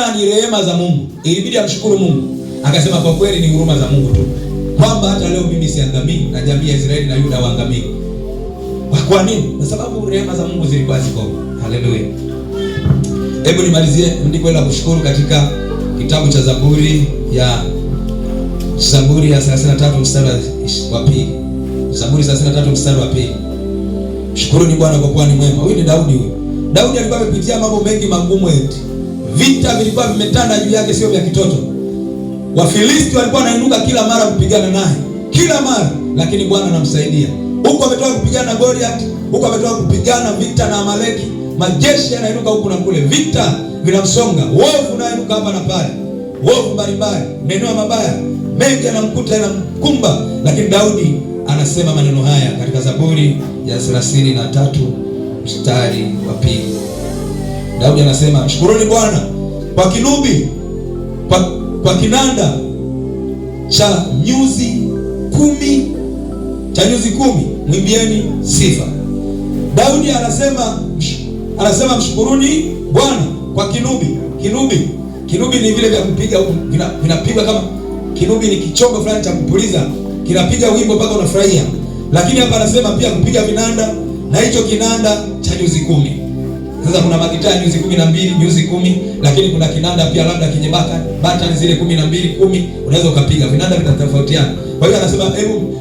aliona ni rehema za Mungu, ilibidi amshukuru Mungu. Akasema kwa kweli ni huruma za Mungu tu, kwamba hata leo mimi siangamii na jamii ya Israeli na Yuda waangamii. Kwa nini? Kwa sababu rehema za Mungu zilikuwa ziko. Haleluya. Hebu nimalizie ndiko la kushukuru katika kitabu cha Zaburi ya 33 mstari wa pili. Zaburi 33 mstari wa pili. Shukuruni Bwana kwa kuwa ni mwema. Huyu ni Daudi huyu. Daudi alikuwa amepitia mambo mengi magumu eti. Vita vilikuwa vimetanda juu yake, sio vya kitoto. Wafilisti walikuwa wanainuka kila mara kupigana naye. Kila mara, lakini Bwana anamsaidia. Huko ametoka kupigana na Goliath, huko ametoka kupigana vita na Amaleki. Majeshi yanainuka huku na kule. Vita vinamsonga. Wovu unainuka hapa na pale. Wovu mbalimbali, neno mabaya mengi yanamkuta, yanamkumba, lakini Daudi anasema maneno haya katika Zaburi ya 33 mstari wa pili. Daudi anasema, mshukuruni Bwana kwa kinubi, kwa kinanda cha nyuzi 10, mwimbieni sifa. Daudi anasema mshukuruni Bwana kwa kinubi. Kinubi ni vile vya kupiga, vinapigwa kama kinubi ni kichongo fulani cha kupuliza, kinapiga wimbo mpaka unafurahia. Lakini hapa anasema pia kupiga vinanda, na hicho kinanda cha nyuzi 10. Sasa kuna magitaa nyuzi 12, nyuzi 10, lakini kuna kinanda pia labda kinye button zile 12, 10, unaweza ukapiga. Vinanda vitatofautiana. Kwa hiyo anasema hebu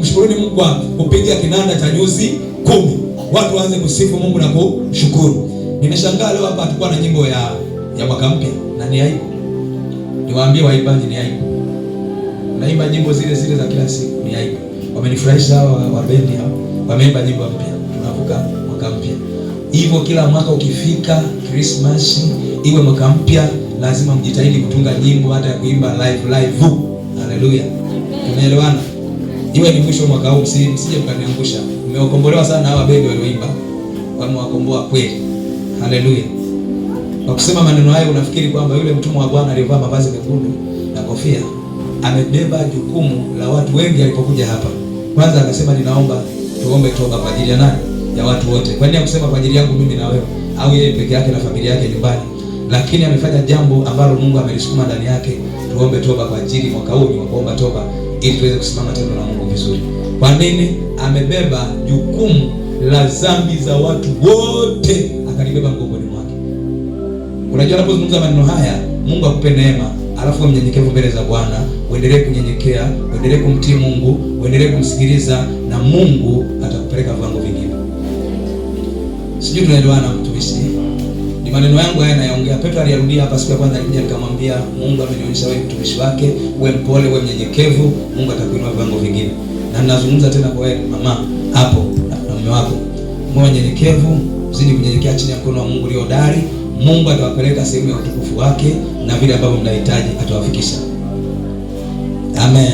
mshukuruni Mungu kwa kupiga kinanda cha nyuzi 10. Watu waanze kusifu Mungu na kushukuru. Nimeshangaa leo hapa tulikuwa na nyimbo ya mwaka mpya, na ni aibu. Niwaambie waimbaji, ni aibu. Naimba nyimbo zile za kila siku, ni aibu. Wamenifurahisha wa bendi hao. Wameimba nyimbo mpya. Tunavuka mwaka mpya. Hivyo kila mwaka ukifika Christmas, iwe mwaka mpya, lazima mjitahidi kutunga nyimbo hata ya kuimba live. Haleluya. Tunaelewana? Iwe ni mwisho mwaka huu, msije mkaniangusha. Umeokombolewa sana hawa bendi walioimba. Wamewakomboa kweli. Haleluya. Kwa kusema maneno hayo unafikiri kwamba yule mtumwa wa Bwana aliyevaa mavazi mekundu na kofia amebeba jukumu la watu wengi alipokuja hapa. Kwanza akasema ninaomba tuombe toba kwa ajili ya nani? Ya watu wote. Kwa nini akusema kwa ajili yangu mimi na wewe au yeye peke yake na familia yake nyumbani? Lakini amefanya jambo ambalo Mungu amelisukuma ndani yake. Tuombe toba kwa ajili mwaka huu ni kuomba toba ili tuweze kusimama tena na Mungu vizuri. Kwa nini? Amebeba jukumu la dhambi za watu wote, akalibeba mgongoni mwake. Unajua unapozungumza maneno haya, Mungu akupe neema, alafu mnyenyekevu mbele za Bwana, uendelee kunyenyekea, uendelee kumtii Mungu, uendelee kumsikiliza, na Mungu atakupeleka viwango vingine. Sijui tunaelewana mtumishi? Ni maneno yangu haya nayaongea. Petro aliyarudia hapa siku ya kwanza, alikuja nikamwambia Mungu amenionyesha wewe mtumishi wake, uwe mpole, uwe mnyenyekevu, Mungu atakuinua viwango vingine. Na ninazungumza tena kwa wewe mama hapo na mume wako. Mwe mnyenyekevu, zidi kunyenyekea chini ya mkono wa Mungu ulio hodari. Mungu atawapeleka sehemu ya utukufu wake, na vile ambavyo mnahitaji atawafikisha. Amen.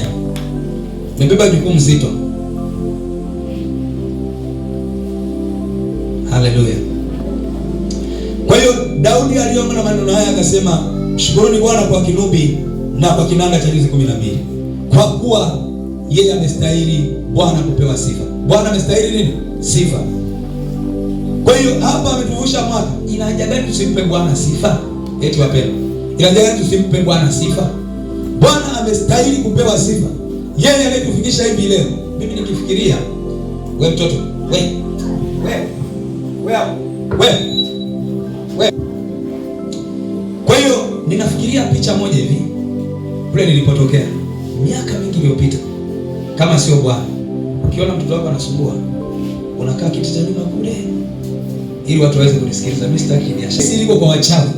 Nimebeba jukumu zito. Haleluya. Kwa hiyo Daudi aliomba na maneno haya akasema, shukuruni Bwana kwa kinubi na kwa kinanda cha nyuzi 12. Kwa kuwa yeye amestahili Bwana kupewa sifa. Bwana amestahili nini? Sifa. Kwa hiyo hapa ametuvusha mwaka. Ina haja gani tusimpe Bwana sifa? Eti wapendwa, ina haja gani tusimpe Bwana sifa? Bwana amestahili kupewa sifa. Yeye aliyetufikisha hivi leo. Mimi nikifikiria, wewe mtoto, wewe. Kwa hiyo ninafikiria picha moja hivi kule nilipotokea miaka mingi iliyopita. Kama sio Bwana, ukiona mtoto wako anasumbua, unakaa kiti cha nyuma kule ili watu waweze kunisikiliza. Mimi sitaki biashara. Siri iko kwa wachawi.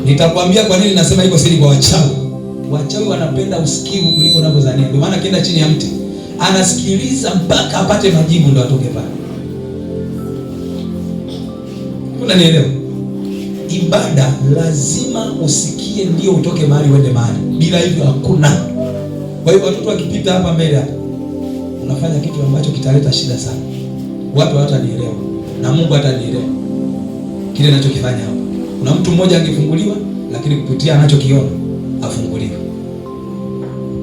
Nitakwambia kwa nini nasema iko siri kwa wachawi. Wachawi wanapenda usikivu kuliko unavyodhania. Ndio maana kienda chini ya mti anasikiliza mpaka apate majibu ndio atoke pale. Unanielewa? Ibada lazima usikie ndio utoke mahali uende mahali. Bila hivyo hakuna. Kwa hiyo watoto wakipita hapa mbele hapa, unafanya kitu ambacho kitaleta shida sana. Watu hawatanielewa na Mungu hatanielewa kile ninachokifanya hapa. Kuna mtu mmoja angefunguliwa, lakini kupitia anachokiona afunguliwe.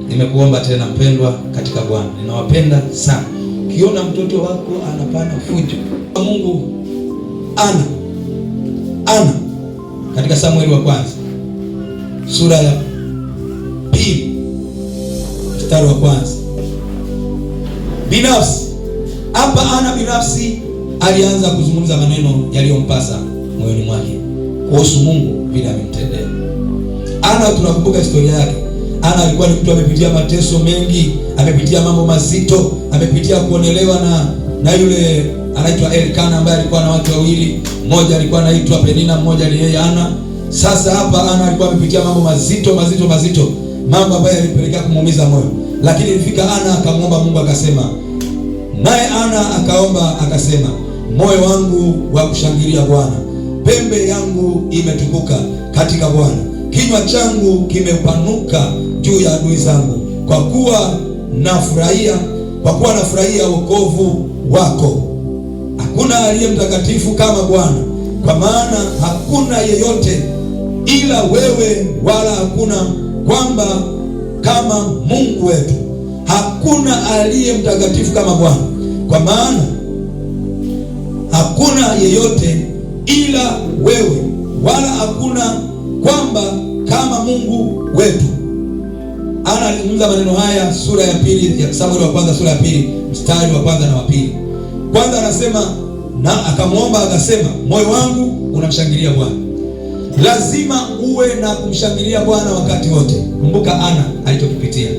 Nimekuomba tena mpendwa katika Bwana. Ninawapenda sana. Ukiona mtoto wako anapana fujo, Mungu ana katika Samueli wa kwanza sura ya 2 mstari wa kwanza. Binafsi hapa Ana binafsi alianza kuzungumza maneno yaliyompasa moyoni mwake kuhusu Mungu vile amemtendea. Ana, tunakumbuka historia yake. Ana alikuwa ni mtu amepitia mateso mengi, amepitia mambo mazito, amepitia kuonelewa na yule anaitwa Elkana ambaye alikuwa na watu wawili, mmoja alikuwa anaitwa Penina, mmoja ni yeye Ana. Sasa hapa Ana alikuwa amepitia mambo mazito, mambo ambayo yalipelekea kumuumiza moyo. Lakini ilifika Ana akamwomba Mungu akasema, naye Ana akaomba akasema, moyo wangu wa kushangilia Bwana, pembe yangu imetukuka katika Bwana, kinywa changu kimepanuka juu ya adui zangu, kwa kuwa nafurahia wokovu wako. Hakuna aliye mtakatifu kama Bwana, kwa maana hakuna yeyote ila wewe, wala hakuna kwamba kama Mungu wetu. Hakuna aliye mtakatifu kama Bwana, kwa maana hakuna yeyote ila wewe, wala hakuna kwamba kama Mungu wetu. Ana alizungumza maneno haya sura ya 2 ya Samueli wa kwanza sura ya 2 mstari wa kwanza na wa pili. Kwanza anasema na akamwomba akasema, moyo wangu unamshangilia Bwana. Lazima uwe na kumshangilia Bwana wakati wote. Kumbuka Ana alichokipitia.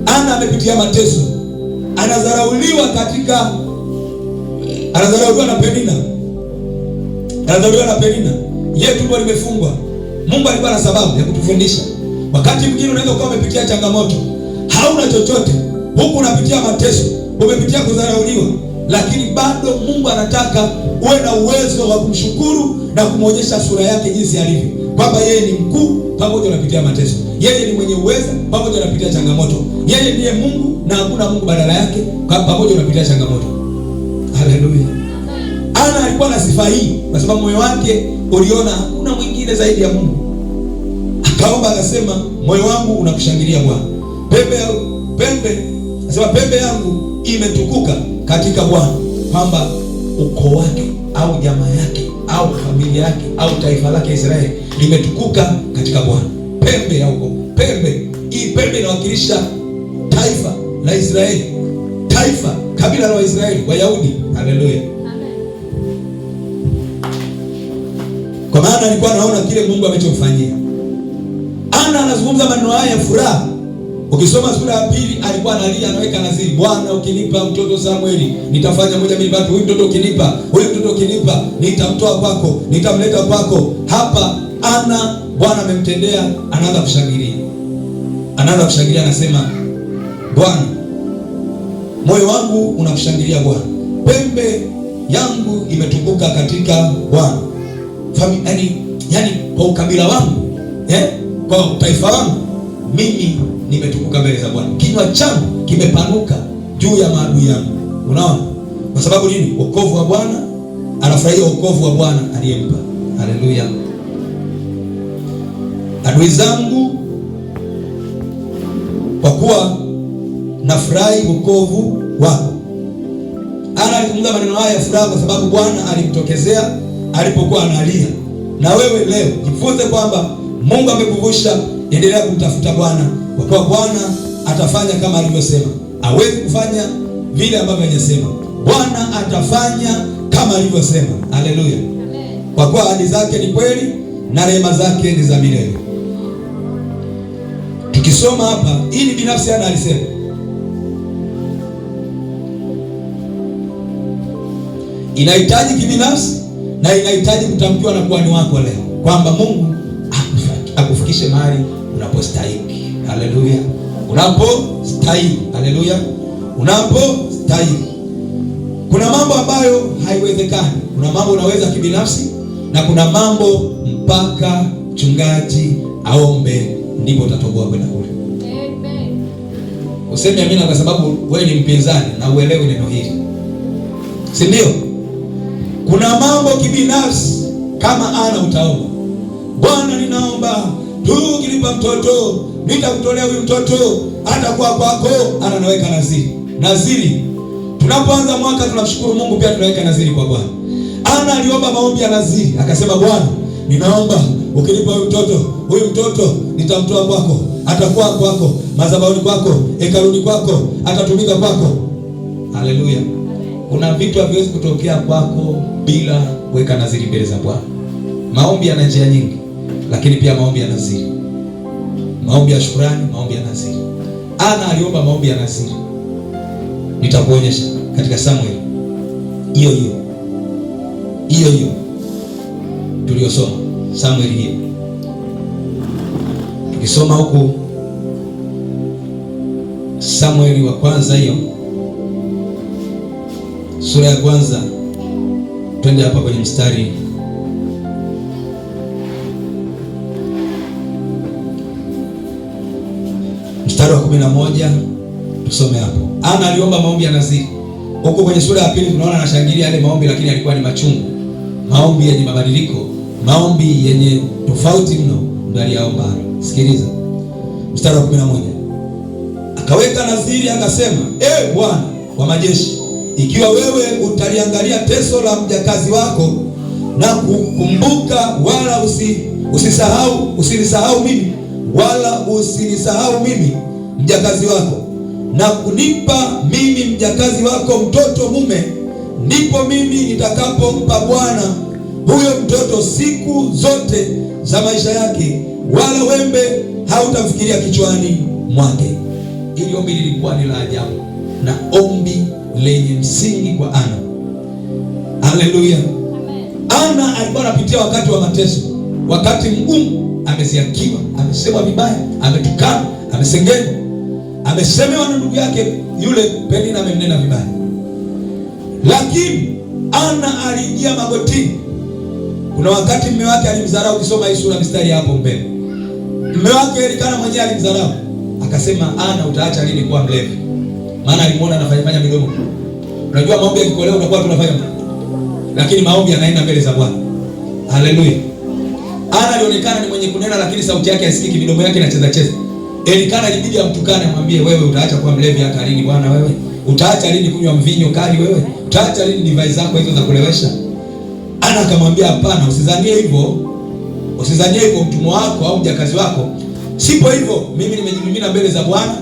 Ana amepitia mateso, anadharauliwa na Penina, yeye tumbo limefungwa. Mungu alikuwa na sababu ya kutufundisha. Wakati mwingine unaweza ukawa umepitia changamoto, hauna chochote, huku unapitia mateso, umepitia kudharauliwa, lakini bado Mungu anataka uwe na uwezo wa kumshukuru na kumwonyesha sura yake jinsi alivyo, kwamba yeye ni mkuu pamoja unapitia mateso, yeye ni mwenye uwezo pamoja unapitia changamoto, yeye ndiye Mungu na hakuna Mungu badala yake pamoja unapitia changamoto. Haleluya. Ana alikuwa na sifa hii kwa sababu moyo wake uliona hakuna mwingine zaidi ya Mungu. Akaomba akasema, moyo wangu unakushangilia Bwana. Pembe yangu imetukuka katika Bwana, kwamba ukoo wake au jamaa yake au familia yake au taifa lake Israeli limetukuka katika Bwana. Pembe ya ukoo. Hii pembe inawakilisha taifa la Israeli, kabila la Waisraeli, Wayahudi. Haleluya. Kwa maana alikuwa anaona kile Mungu amechomfanyia. Ana anazungumza maneno haya ya furaha. Ukisoma sura ya 2 alikuwa analia, anaweka nadhiri, Bwana ukinipa mtoto Samueli nitafanya 1 2 3, huyu mtoto ukinipa nitamtoa kwako, nitamleta kwako. Hapa Ana Bwana amemtendea, anaanza kushangilia, anasema, Bwana, moyo wangu unakushangilia Bwana, pembe yangu imetukuka katika Bwana. Yani kwa ukabila wangu, kwa taifa wangu, mimi nimetukuka mbele za Bwana, kinywa changu kimepanuka juu ya maadui yangu. Unaona? Kwa sababu nini? Wokovu wa Bwana, anafurahia wokovu wa Bwana aliyempa. Haleluya. Adui zangu, kwa kuwa nafurahi wokovu wako. Ana alizungumza maneno haya ya furaha kwa sababu Bwana alimtokezea alipokuwa analia. Na wewe leo jifunze kwamba Mungu amekuvusha, endelea kumtafuta Bwana, kwa kuwa Bwana atafanya kama alivyosema. Hawezi kufanya vile ambavyo hajasema. Bwana atafanya kama alivyosema. Haleluya. Amen. Kwa kuwa ahadi zake ni kweli na rehema zake ni za milele. Tukisoma hapa, ili binafsi Ana alisema, inahitaji kibinafsi na inahitaji kutamkiwa na kuhani wako leo kwamba Mungu akufikishe mahali unapostahili. Haleluya. Unapostahili. Haleluya. Unapostahili. Kuna mambo ambayo haiwezekani. Kuna mambo unaweza kibinafsi na kuna mambo mpaka mchungaji aombe ndipo utatoboa kwenda kule. Amen. Useme amina kwa sababu wewe ni mpinzani na uelewe neno hili. Si ndio? Kuna mambo kibinafsi kama Ana utaomba, Bwana ninaomba tu ukinipa mtoto nitakutolea huyu mtoto hata kwa kwako. Ana anaweka naziri. Tunapoanza mwaka tunamshukuru Mungu, pia tunaweka naziri kwa Bwana. Ana aliomba maombi ya naziri, akasema, Bwana ninaomba ukinipa huyu mtoto nitamtoa kwako, atakuwa kwako, madhabahuni kwako, hekaluni kwako, atatumika kwako. Haleluya. Kuna vitu haviwezi kutokea kwako bila kuweka nadhiri mbele za Bwana. Maombi yana njia nyingi, lakini pia maombi ya nadhiri, maombi ya shukrani, maombi ya nadhiri. Ana aliomba maombi ya nadhiri. Nitakuonyesha katika Samuel hiyo tuliyosoma, Samuel hiyo. Tukisoma huku Samueli wa kwanza, hiyo sura ya kwanza, twende hapa kwenye mstari wa 11, tusome hapo. Ana aliomba maombi ya nadhiri. Huko kwenye sura ya pili tunaona anashangilia yale maombi, lakini alikuwa ni machungu, maombi yenye mabadiliko, maombi yenye tofauti mno, ndio aliyaomba. Sikiliza mstari wa 11. Akaweka nadhiri akasema, Bwana wa majeshi, ikiwa wewe utaliangalia teso la mjakazi wako na kukumbuka, wala usinisahau mimi mjakazi wako, na kunipa mimi mjakazi wako mtoto mume, ndipo mimi nitakapompa Bwana huyo mtoto siku zote za maisha yake, wala wembe hautamfikiria kichwani mwake. Ili ombi lilikuwa ni la ajabu na ombi lenye msingi kwa Ana. Haleluya. Ana alikuwa anapitia wakati wa mateso, wakati mgumu, ameziakiwa, amesemwa vibaya, ametukana, amesengenywa, amesemewa na ndugu yake yule Penina, amemnena vibaya. Lakini Ana aliingia magotini. Kuna wakati mume wake alimdharau, ukisoma hii sura mistari hapo mbele. Mume wake Elikana mwenyewe alimdharau, akasema, Ana, utaacha lini kuwa mlevi? Maana alimuona anafanya midomo. Unajua maombi yakikolewa unakuwa tunafanya, lakini maombi yanaenda mbele za Bwana. Haleluya. Ana alionekana ni mwenye kunena, lakini sauti yake haisikiki, midomo yake inacheza cheza. Elikana ilibidi amtukane, amwambie, wewe utaacha kuwa mlevi hata lini bwana? Wewe utaacha lini kunywa mvinyo kali? Wewe utaacha lini divai zako hizo za kulewesha? Ana akamwambia, hapana, usizanie hivyo mtumwa wako au mjakazi wako. Sipo hivyo, mimi nimejimimina mbele za Bwana,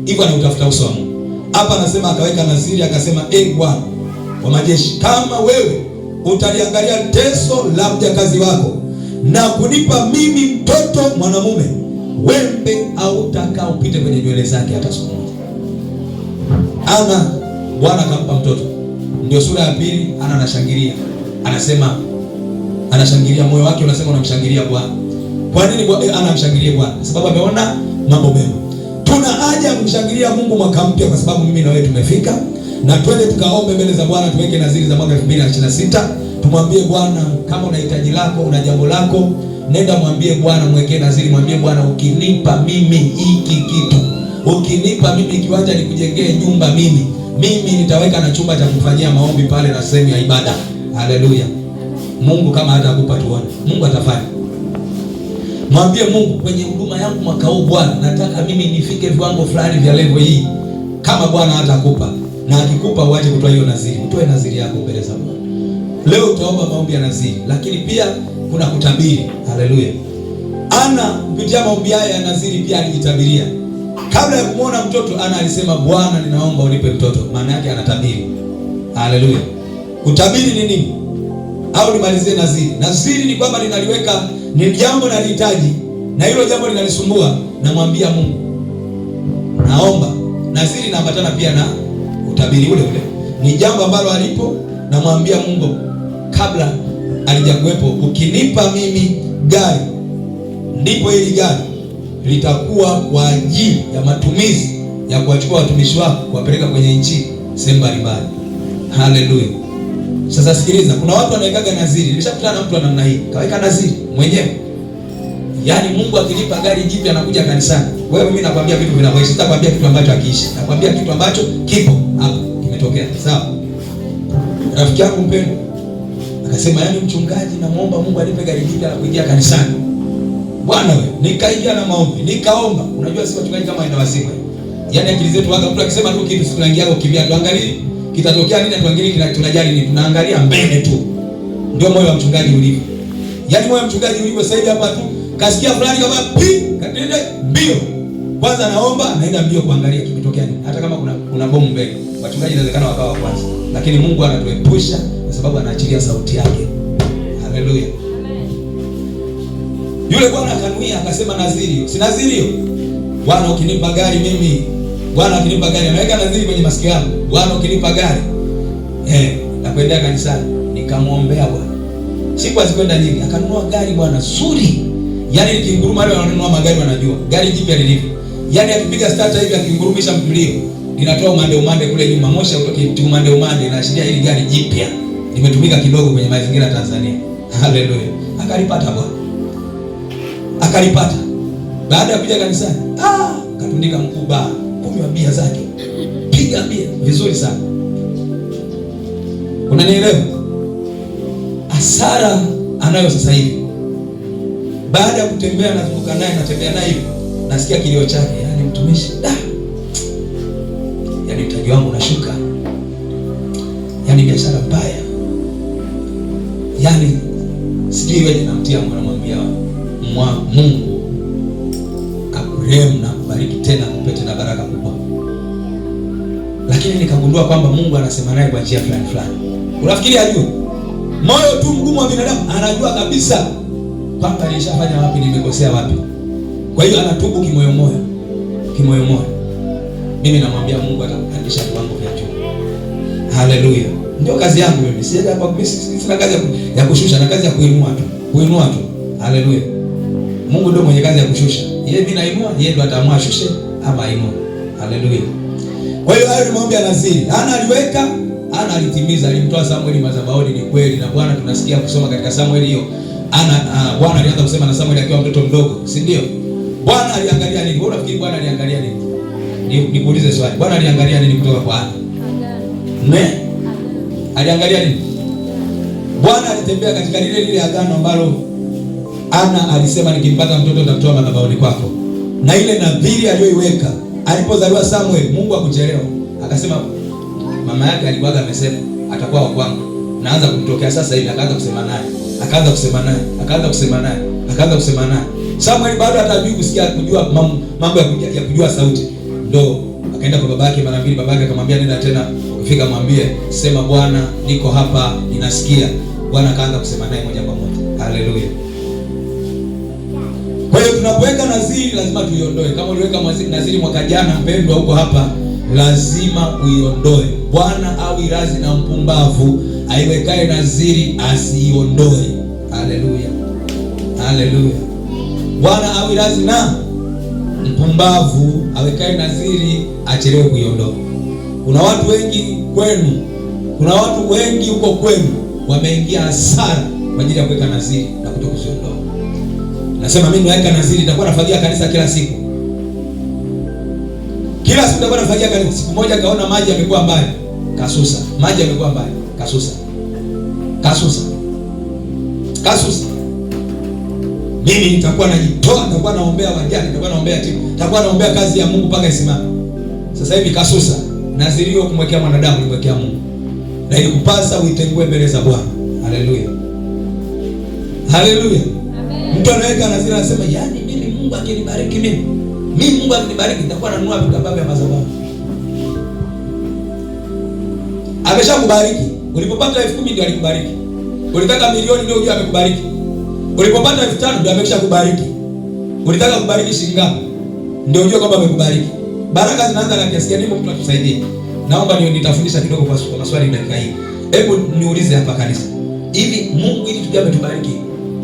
hivyo anautafuta uso wa Mungu. Hapa anasema akaweka nadhiri akasema, Bwana wa majeshi, kama wewe utaliangalia teso la mjakazi wako na kunipa mimi mtoto mwanamume, wembe hautakaa upite kwenye nywele zake hata siku moja. Ana, Bwana akampa mtoto. Ndio sura ya pili. Ana anashangilia, anasema, anashangilia, moyo wake unasema unamshangilia Bwana. Kwa nini Ana anamshangilia Bwana? Sababu ameona mambo mema. Tuna haja ya kumshangilia Mungu mwaka mpya, kwa sababu mimi na wewe tumefika, na twende tukaombe mbele za Bwana, tuweke nadhiri za mwaka 2026. Tumwambie Bwana, kama una hitaji lako, una jambo lako, nenda mwambie Bwana, mwekee nadhiri, mwambie Bwana, ukinipa mimi hiki kitu, ukinipa mimi kiwanja nikujengee nyumba, mimi nitaweka na chumba cha kufanyia maombi pale na sehemu ya ibada. Haleluya. Mungu kama hatakupa tuone, Mungu atafanya. Mwambie Mungu, kwenye huduma yangu mwaka huu Bwana, nataka mimi nifike viwango fulani vya level hii. Kama Bwana hatakupa, na akikupa uache kutoa hiyo nadhiri, utoe nadhiri yako mbele za Bwana. Leo utaomba maombi ya nadhiri, lakini pia kuna kutabiri. Haleluya. Ana kupitia maombi haya ya nadhiri pia alijitabiria. Kabla ya kumwona mtoto, Ana alisema, Bwana, ninaomba unipe mtoto. Maana yake anatabiri. Haleluya. Kutabiri ni nini? Au nimalizie nadhiri. Nadhiri ni kwamba ninaliweka, ni jambo nalihitaji na hilo jambo linanisumbua, namwambia Mungu, naomba. Nadhiri inaambatana pia na utabiri ule. Ni jambo ambalo alipo, namwambia Mungu kabla alijakuwepo, ukinipa mimi gari, ndipo hili gari litakuwa kwa ajili ya matumizi ya kuwachukua watumishi wako kuwapeleka kwenye nchi sehemu mbalimbali. Haleluya. Sasa sikiliza, kuna watu wanaweka nadhiri. Nimeshakutana na mtu wa namna hii, kaweka nadhiri mwenyewe. Yaani Mungu akilipa gari jipya anakuja kanisani. Wewe, mimi nakwambia vitu vinavyoishi, sitakwambia kitu ambacho hakiishi. Nakwambia kitu ambacho kipo hapa, kimetokea. Sawa? Rafiki yangu mpendwa akasema, yaani mchungaji, namuomba Mungu anipe gari jipya la kuingia kanisani. Bwana wewe, nikaingia na maombi, nikaomba. Unajua si wachungaji kama ina wasimu. Yaani akili zetu waga, mtu akisema tu kitu sisi tunaingia kukimbia, tuangalie kitatokea nini, tuangalie tunajali nini, tunaangalia mbele tu. Ndio moyo wa mchungaji ulivyo. Yaani moyo mchungaji ulivyo sasa hivi hapa tu, kasikia fulani kama katende mbio. Kwanza naomba naenda mbio kuangalia kimetokea nini. Hata kama kuna bomu mbele. Wachungaji inawezekana wakawa wa kwanza. Lakini Mungu anatuepusha kwa sababu anaachilia sauti yake. Haleluya. Yule bwana akanuia akasema nadhiri. Si nadhiri hiyo. Bwana ukinipa gari mimi, Bwana ukinipa gari, anaweka nadhiri kwenye masikio yangu. Bwana ukinipa gari, nakwenda kanisani. Nikamwombea Bwana. Siku azikwenda nyingi, akanunua gari bwana zuri. Yaani nikinguruma wale wananunua magari wanajua. Gari jipya lilivyo. Yaani akipiga starter hivi akingurumisha mtulio, linatoa umande kule nyuma, moshi utoke umande inaashiria hili gari jipya. Limetumika kidogo kwenye mazingira ya Tanzania. Haleluya. Akalipata bwana. Akalipata. Baada ya kuja kanisani, katundika mkuba, kunywa bia zake. Piga bia vizuri sana. Unanielewa? Hasara anayo sasa hivi. Baada ya kutembea nazunguka naye, natembea naye hivi, nasikia kilio chake, yaani mtumishi, yaani mtaji wangu unashuka. Yaani biashara mbaya. Yaani sijui wewe namtia mwanamwambia Mungu akurehemu na kubariki tena, akupe tena baraka kubwa. Lakini nikagundua kwamba Mungu anasema naye kwa njia fulani. Unafikiri ajue? Moyo tu mgumu wa binadamu anajua kabisa kwamba nilishafanya wapi, nimekosea wapi. Kwa hiyo anatubu kimoyo moyo. Mimi namwambia Mungu atakupandisha viwango vya juu. Haleluya. Ndio kazi yangu mimi. Si hapa mimi sina kazi ya kushusha, na kazi ya kuinua tu. Haleluya. Mungu ndio mwenye kazi ya kushusha. Yeye mimi nainua, yeye ndio ataamua shushe ama ainue. Haleluya. Kwa hiyo hayo ni maombi ya nadhiri. Ana aliweka, ana alitimiza, alimtoa Samueli madhabahuni, ni kweli. Na Bwana tunasikia kusoma katika Samueli hiyo. Bwana alianza kusema na Samueli akiwa mtoto mdogo, si ndio? Bwana aliangalia nini? Wewe unafikiri Bwana aliangalia nini? Nikuulize swali. Bwana aliangalia nini kutoka kwa Ana? Aliangalia nini? Bwana alitembea katika lile agano ambalo Ana alisema nikimpata mtoto nitamtoa madhabahuni kwako. Na ile nadhiri aliyoiweka alipozaliwa Samuel, Mungu hakuchelewa. Akasema mama yake alikuwa amesema atakuwa wa kwangu. Naanza kumtokea sasa hivi, akaanza kusema naye. Samuel bado hatajui kujua mambo ya kujua sauti. Ndo akaenda kwa babake mara mbili, babake akamwambia nenda tena, ukifika mwambie sema Bwana niko hapa ninasikia. Bwana akaanza kusema naye moja kwa moja. Haleluya. Kwa hiyo tunapoweka nadhiri lazima tuiondoe. Kama uliweka nadhiri mwaka jana, mpendwa huko hapa, lazima uiondoe. Bwana awi radhi na mpumbavu aiwekae nadhiri asiondoe. Haleluya. Haleluya. Bwana awi radhi na mpumbavu awekae nadhiri achelewe kuiondoa. Kuna watu wengi huko kwenu wameingia hasara kwa ajili ya kuweka nadhiri na kutokuziondoa. Nasema mimi naweka nadhiri, nitakuwa nafagia kanisa kila siku. Kila siku nitakuwa nafagia kanisa. Siku moja kaona maji yamekuwa mbaya, kasusa. Maji yamekuwa mbaya, kasusa. Mimi nitakuwa najitoa, nitakuwa naombea wajane, nitakuwa naombea timu, nitakuwa naombea kazi ya Mungu mpaka isimame. Sasa hivi kasusa. Nadhiri hiyo kumwekea mwanadamu, kumwekea Mungu. Na ilikupasa uitengue mbele za Bwana. Haleluya. Haleluya. Mtu anaweka nadhiri anasema, yaani mimi Mungu akinibariki Mungu akinibariki nitakuwa nanunua vitu vya madhabahu. Ameshakubariki. Ulipopata 10,000 ndio alikubariki. Ulitaka milioni ndio ujue amekubariki. Ulipopata 5,000 ndio ameshakubariki. Ulitaka kubariki shilingi ngapi? Ndio ujue kwamba amekubariki. Baraka zinaanza na kiasi gani? Mungu atusaidie. Naomba nitafundisha kidogo kwa maswali dakika hii. Hebu niulize hapa kanisa. Hivi Mungu ili tujue ametubariki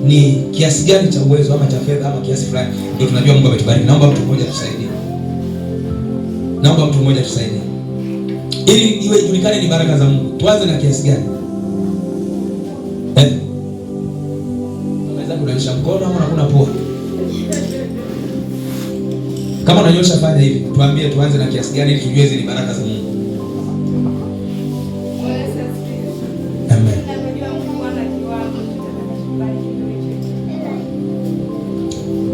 ni kiasi gani cha uwezo ama cha fedha ama kiasi fulani ndio tunajua Mungu ametubariki? Naomba mtu mmoja tusaidie. Ili iwe ijulikane ni baraka za Mungu. Tuanze na kiasi gani? Unaweza kunyosha mkono ama unakuna poa? Kama unanyosha fanya hivi. Tuambie tuanze na kiasi gani ili tujue hizi ni baraka za Mungu. Amen.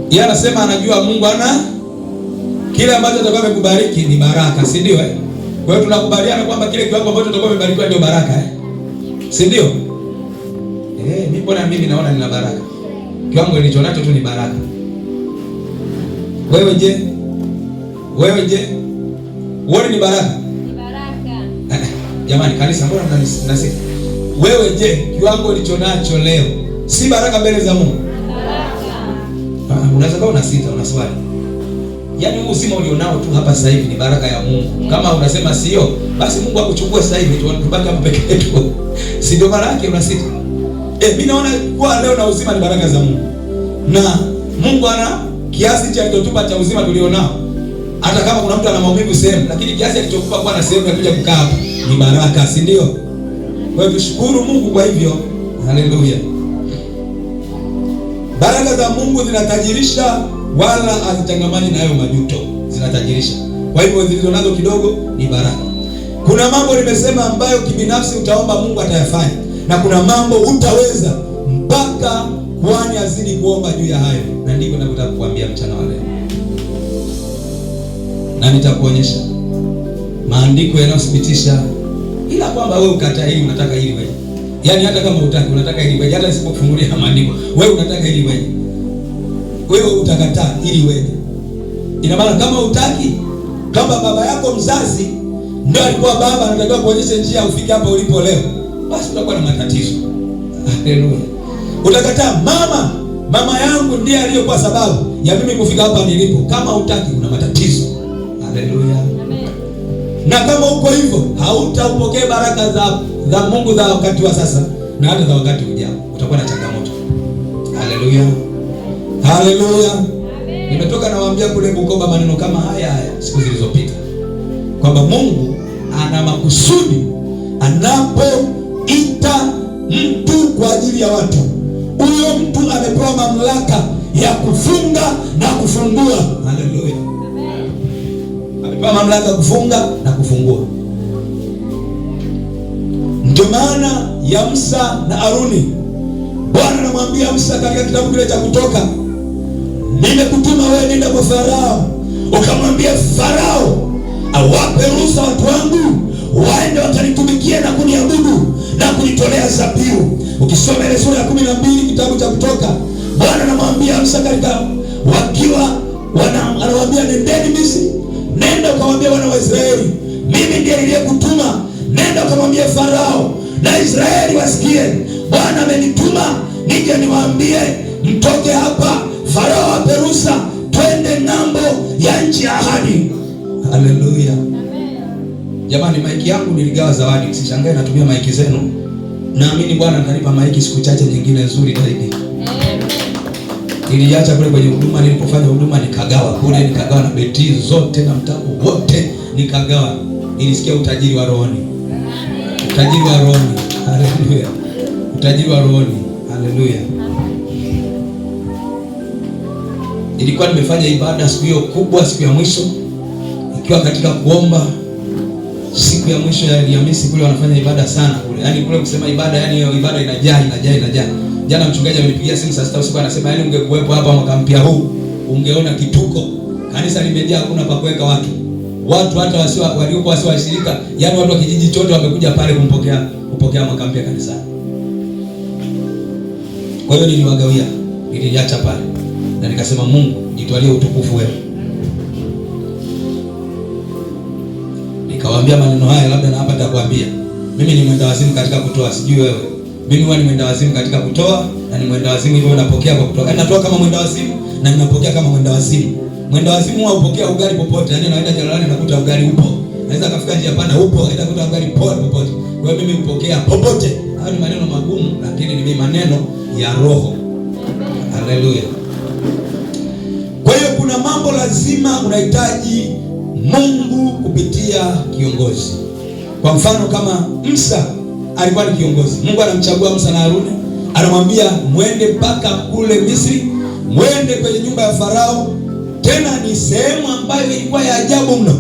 Yeye anasema anajua Mungu ana kile ambacho atakuwa amekubariki ni baraka, si ndio Kwa hiyo tunakubaliana kwamba kile kiwango ambacho tutakuwa umebarikiwa ndio baraka Si ndio? Mimi naona nina baraka. kiwango nilichonacho tu ni baraka. Wewe je? Wewe je? Wewe ni baraka? Ni baraka. Jamani kanisa, mbona mnasema? Wewe je, kiwango nilichonacho leo si baraka mbele za Mungu? Baraka. Unaweza kuwa unasita, unaswali. Yaani huu uzima ulionao tu hapa sasa hivi ni baraka ya Mungu. Kama unasema sio, basi Mungu akuchukue sasa hivi tubaki hapa peke yetu. Si ndio maana yake unasita? Mimi naona kwa leo na uzima ni baraka za Mungu. Na Mungu ana kiasi cha alichotupa cha uzima tulionao. Hata kama kuna mtu ana maumivu sehemu, lakini kiasi alichokupa kwa na sehemu ya kuja kukaa hapa ni baraka, si ndio? Kwa hiyo tushukuru Mungu kwa hivyo. Haleluya. Baraka za Mungu zinatajirisha wala hazichangamani na hayo majuto. Zinatajirisha. Kwa hivyo zilizo nazo kidogo ni baraka. Kuna mambo nimesema ambayo kibinafsi utaomba Mungu atayafanya, na kuna mambo utaweza mpaka kwani azidi kuomba juu ya hayo. Na ndivyo ninataka kukuambia mchana wa leo. Na nitakuonyesha maandiko yanayothibitisha ila kwamba wewe ukataa hili unataka hili wewe. Yaani hata kama utaki unataka hili wewe, hata nisipokufungulia maandiko, wewe unataka hili wewe. Wewe utakataa ili wewe. Ina maana kama utaki, kama baba yako mzazi ndio alikuwa baba anataka kuonyesha njia ufike hapa ulipo leo, basi utakuwa na matatizo. Haleluya. Utakataa mama yangu ndiye aliyokuwa sababu ya mimi kufika hapa nilipo. Kama utaki una matatizo. Haleluya. Amen. Na kama uko hivyo, hautaupokea baraka za Mungu za wakati wa sasa na hata za wakati ujao. Utakuwa na changamoto. Haleluya. Haleluya. Amen. Nimetoka nawaambia kule Bukoba maneno kama haya siku zilizopita, kwamba Mungu ana makusudi anapoita mtu kwa ajili ya watu. Huyo mtu amepewa mamlaka ya kufunga na kufungua. Haleluya. Amen. Amepewa mamlaka ya kufunga na kufungua. Ndio maana ya Musa na Haruni. Bwana anamwambia Musa katika kitabu kile cha Kutoka, nimekutuma wewe nenda kwa Farao, ukamwambia Farao awape ruhusa watu wangu waende wakanitumikie na kuniabudu na kunitolea dhabihu. Ukisoma ile sura ya 12 kitabu cha Kutoka, Bwana anamwambia Musa katika anamwambia nendeni Misri, nenda ukamwambia wana wa Israeli, mimi ndiye niliyekutuma, nenda ukamwambia Farao na Israeli wasikie, Bwana amenituma nije niwaambie mtoke hapa, Farao ape ruhusa twende ng'ambo ya nchi ya ahadi. Haleluya. Jamani, maiki yangu niligawa zawadi, msishangae natumia maiki zenu. Naamini Bwana atanipa maiki siku chache nyingine nzuri zaidi. Niliacha kule kwenye huduma, nilipofanya huduma nikagawa kule, nikagawa na beti zote na mtabu wote nikagawa. Nilisikia utajiri wa rohoni. Utajiri wa rohoni. Haleluya. Utajiri wa rohoni. Haleluya. Nilikuwa nimefanya ibada siku hiyo kubwa, siku ya mwisho, ikiwa katika kuomba. Siku ya mwisho ya Alhamisi kule wanafanya ibada sana kule. Yaani kule kusema ibada, yaani hiyo ibada inajaa. Jana mchungaji amenipigia simu saa 6 usiku anasema, yaani ungekuwepo hapa mwaka mpya huu ungeona kituko. Kanisa limejaa, hakuna pa kuweka watu. Watu hata waliokuwa wasio washirika, yaani watu wa kijiji chote wamekuja pale kupokea mwaka mpya kanisani. Kwa hiyo niliwagawia, niliacha pale. Na nikasema Mungu, jitwalie utukufu wewe. Nikawaambia maneno haya, labda na hapa nitakwambia. Mimi ni mwenda wazimu katika kutoa, sijui wewe. Mimi huwa ni mwenda wazimu katika kutoa, na ni mwenda wazimu hivyo napokea kwa kutoa. Yaani natoa kama mwenda wazimu na ninapokea kama mwenda wazimu. Mwenda wazimu huwa upokea ugali popote. Yaani naenda jalalani nakuta ugali upo. Naweza kafika njia panda upo, naenda kuta ugali popote. Kwa hiyo mimi upokea popote. Hayo ni maneno magumu, lakini ni maneno ya roho. Haleluya. Kwa hiyo kuna mambo lazima unahitaji Mungu kupitia kiongozi. Kwa mfano kama Musa alikuwa ni kiongozi. Mungu anamchagua Musa na Haruni, anamwambia mwende mpaka kule Misri, mwende kwenye nyumba ya Farao. Tena ni sehemu ambayo ilikuwa ya ajabu mno.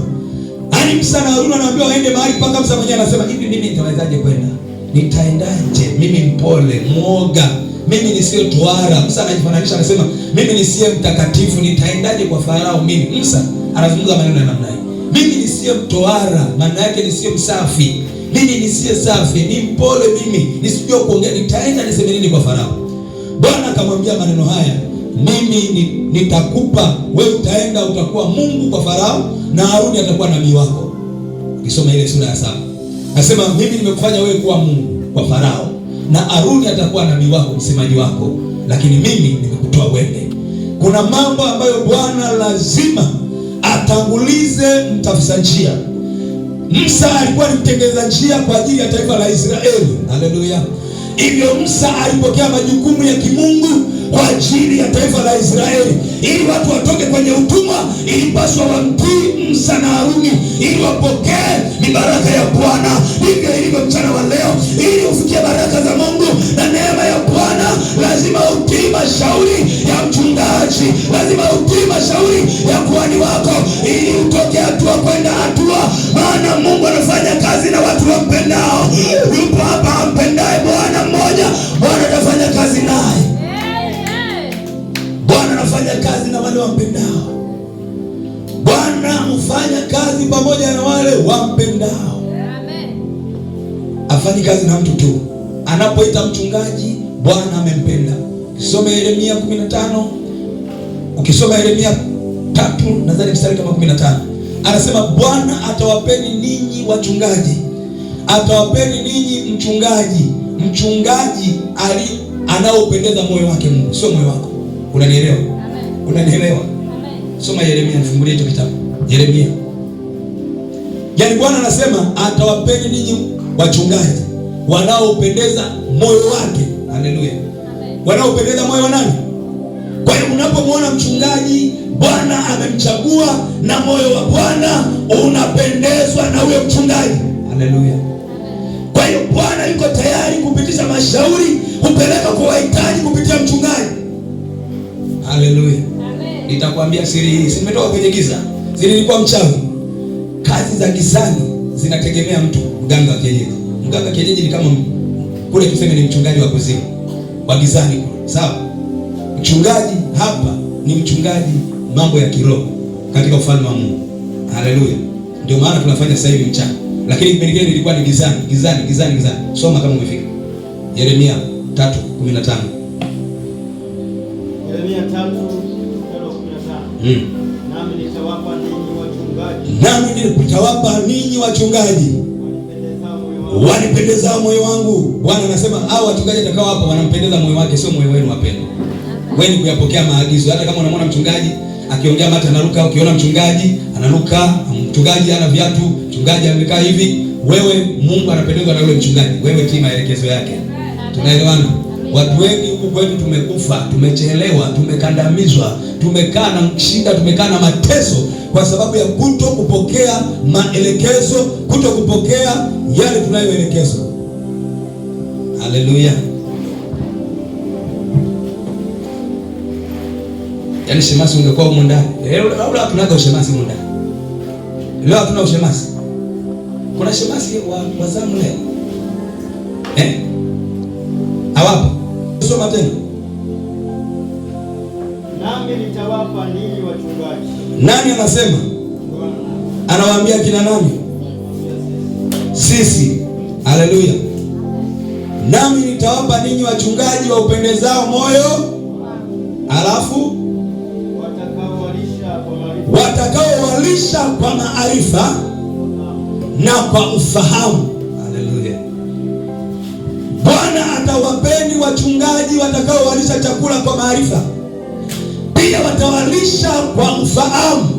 Ani Musa na Haruni anaambiwa waende mahali mpaka Musa mwenyewe anasema, hivi mimi nitawezaje kwenda? Nitaendaje? Mimi mpole, muoga. Mimi nisiyo tohara. Musa anajifananisha anasema, mimi nisiye mtakatifu nitaendaje kwa Farao mimi? Musa anazungumza maneno ya namna hii. Mimi nisiye mtohara, maana yake nisiye msafi. Mimi nisiye safi, ni mpole mimi, nisijue kuongea, nitaenda niseme nini kwa Farao? Bwana akamwambia maneno haya, mimi nitakupa wewe, utaenda utakuwa Mungu kwa Farao na Haruni atakuwa nabii wako. Ukisoma ile sura ya 7 nasema mimi nimekufanya wewe kuwa Mungu kwa Farao na Haruni atakuwa nabii wako, msemaji wako, lakini mimi nimekutoa wewe. Kuna mambo ambayo Bwana lazima atangulize mtafisa njia. Musa alikuwa ni mtengeneza njia kwa ajili ya taifa la Israeli. Haleluya. Hivyo Musa alipokea majukumu ya kimungu kwa ajili ya taifa la Israeli. Ili watu watoke kwenye utumwa, ilipaswa wamtii Musa na Haruni ili wapokee mibaraka ya Bwana. Hivyo ilivyo mchana wa leo, ili ufikie baraka za Mungu na neema ya Bwana, lazima utii mashauri ya mchungaji, lazima utii mashauri ya kuhani wako, ili utoke hatua kwenda hatua. Maana Mungu anafanya kazi na watu wampendao. Yupo hapa ampendaye Bwana mmoja, Bwana atafanya kazi naye. Bwana anafanya kazi na wale wampendao. Bwana hufanya kazi pamoja na wale wampendao. Amen. Afanyi kazi na mtu tu. Anapoita mchungaji, Bwana amempenda. Ukisoma Yeremia 15, ukisoma Yeremia 3 nadhani mstari kama 15, anasema Bwana atawapeni ninyi wachungaji, atawapeni ninyi mchungaji, mchungaji anaopendeza moyo wake Mungu, sio moyo wako. Unanielewa? Amen. Unanielewa? Amen. Soma Yeremia, nifungulie hicho kitabu. Yeremia. Yaani Bwana anasema atawapeni ninyi wachungaji wanaopendeza moyo wake. Haleluya. Amen. Wanaopendeza moyo wa nani? Kwa hiyo unapomwona mchungaji, Bwana amemchagua na moyo wa Bwana unapendezwa na huyo mchungaji. Haleluya. Kwa hiyo Bwana yuko tayari kupitisha mashauri kupeleka kwa wahitaji kupitia mchungaji. Haleluya. Amen. Nitakwambia siri hii. Nimetoka kwenye giza. Nilikuwa mchawi. Kazi za gizani zinategemea mtu, mganga wa kienyeji. Mganga wa kienyeji ni kama kule tuseme ni mchungaji wa kuzimu. Wa gizani kule. Sawa? Mchungaji hapa ni mchungaji mambo ya kiroho katika ufalme wa Mungu. Haleluya. Ndio maana tunafanya sasa hivi mchana. Lakini kipindi kile nilikuwa ni gizani. Soma kama umefika. Yeremia 3:15. Yeremia 3:15. Nami nitawapa ninyi wachungaji wanipendezao moyo wangu. Bwana anasema hao wachungaji atakao hapa wanampendeza moyo wake, sio moyo wenu wapendwa. Wewe ni kuyapokea maagizo. Hata kama unamwona mchungaji akiongea mate anaruka, ukiona mchungaji anaruka, mchungaji ana viatu, mchungaji amekaa hivi, wewe Mungu anapendezwa na yule mchungaji. Wewe tii maelekezo yake. Tunaelewana? Watu wengi huku kwetu tumekufa, tumechelewa, tumekandamizwa, tumekaa na shida, tumekaa na mateso kwa sababu ya kuto kupokea maelekezo, kuto kupokea yale tunayoelekezwa. Haleluya. Yaani shemasi ungekuwa huko ndani. Leo tunaga ushemasi huko ndani. Leo hatuna ushemasi. Kuna shemasi wa zamu leo. Hawapo. Soma tena. Nami nitawapa ninyi wachungaji. Nani anasema? Anawaambia kina nani? Sisi. Haleluya. Nami nitawapa ninyi wachungaji wa upendezao moyo. Alafu watakaowalisha kwa maarifa na kwa ufahamu. Haleluya. Bwana atawapeni wachungaji watakaowalisha chakula kwa maarifa, pia watawalisha kwa ufahamu,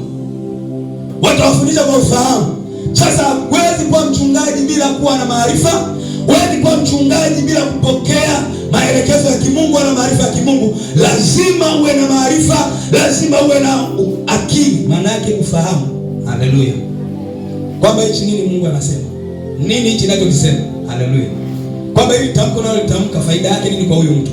watawafundisha kwa ufahamu. Sasa huwezi kuwa mchungaji bila kuwa na maarifa, huwezi kuwa mchungaji bila kupokea maelekezo ya kimungu wala maarifa ya kimungu. Lazima uwe na maarifa, lazima uwe na akili, maana yake ufahamu. Haleluya. Kwamba hichi nini Mungu anasema, nini hichi ninachokisema. Haleluya. Kwamba hili tamko nalo litamka faida yake nini kwa huyo mtu.